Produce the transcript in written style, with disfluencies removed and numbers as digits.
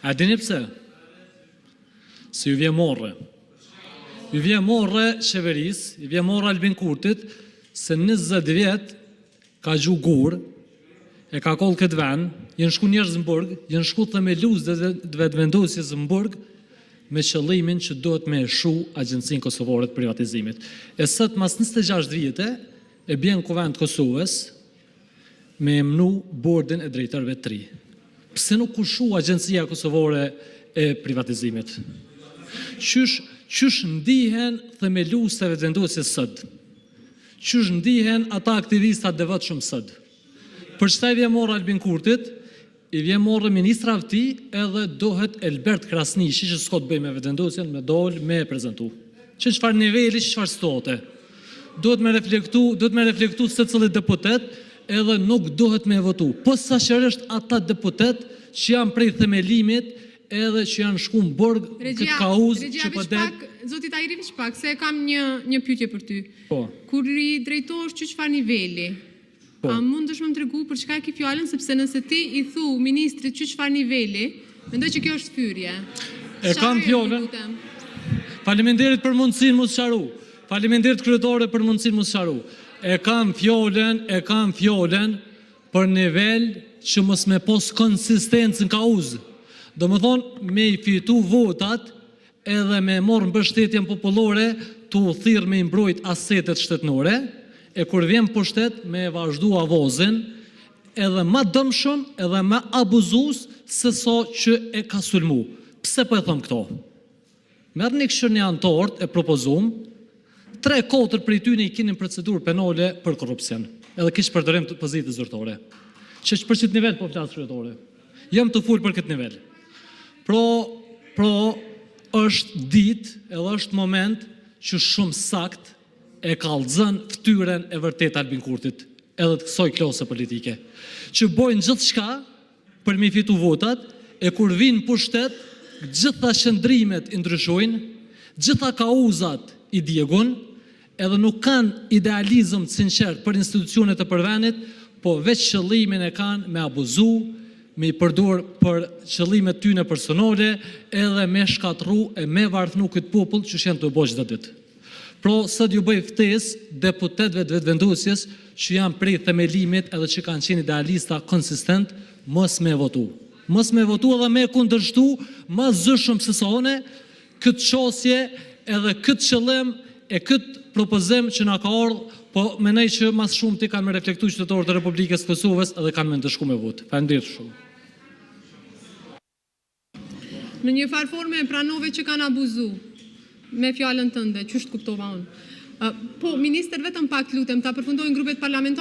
A dini pse? Se ju vje morre. Ju vje morre qeveris, ju vje morre Albin Kurtit, se 20 vjet ka gju gur, e ka koll këtë ven, jenë shku njerëz në burg, jenë shku themelus dhe vetëvendosjes në burg, me qëllimin që duhet me shu Agjencinë Kosovare të Privatizimit. E sot mas 26 vite, e bjen Kuvend Kosovës me emnu bordin e drejtarëve të ri. Pse nuk kushu Agjencia Kosovare e Privatizimit? Qysh ndihen themelus të vetëvendosjes sot? Qysh ndihen ata aktivistat devotshëm sot? Për çfarë i vjen morë Albin Kurtit, i vjen morë ministra vti edhe dohet Elbert Krasniqi që s'ka të bëjë me vetëvendosjen, me dol me e prezentu. Çfarë niveli, çfarë stote. Duhet me reflektu secili deputet, edhe nuk duhet me votu. Po saqërisht ata deputet që janë prej themelimit edhe që janë shku në burg këtë kauzë që po det. Zoti Tahiri Shpak, se kam një pyetje për ty. Po. Kur i drejtohesh çfarë niveli? Po. A mundesh më tregu për çka e ke fjalën, sepse nëse ti i thu ministrit çfarë niveli, mendoj që kjo është fyrje. E kam fjalën. Faleminderit për mundësinë mos sqaru. Faleminderit kryetare për mundësinë mos sqaru. E kam fjalën për nivel që mos me pos konsistencë në kauzë. Do më thonë, me i fitu votat edhe me morë mbështetjen popullore të u thirë me imbrojt asetet shtetnore, e kur vjen pushtet me vazhdu avozin edhe ma dëmshëm edhe ma abuzus se so që e ka sulmu. Pse po e thëmë këto? Merë një këshër një antort e propozum, 3-4 për i ty në i kinin procedur penale për korupcion, edhe kishë përdërim të pozitë zyrtore. Që për qëtë nivel po flasë kryetore. Jam të full për këtë nivel. Pro është dit edhe është moment që shumë sakt e kallëzën ftyren e vërtet Albin Kurtit edhe të kësoj klose politike. Që bojnë gjithë shka për mi fitu votat e kur vinë pushtet, gjitha shëndrimet i ndryshojnë, gjitha kauzat i djegun, edhe nuk kanë idealizëm të sinqert për institucionet e përvenit, po veç qëllimin e kanë me abuzu, me i përdur për qëllimet tyne personale, edhe me shkatru e me varthnu këtë popull që shenë të bëjë çdo ditë. Pro, sot ju bëj ftesë deputetëve të vetëvendosjes që janë prej themelimit edhe që kanë qenë idealista konsistent, mos me votu. Mos me votu edhe me kundërshtu, ma zëshëm se sone, këtë qosje edhe këtë qëllim e këtë propozim që na ka ardhur, po menej që mas shumë ti kanë me reflektu qytetarët e Republikës Kosovës edhe kanë me ndëshku me votë. Faleminderit shumë. Në një farë forme e pranove që kanë abuzu me fjalën tënde, ç'është kuptova unë. Po, minister, vetëm pak lutem, ta përfundojnë grupet parlamentare.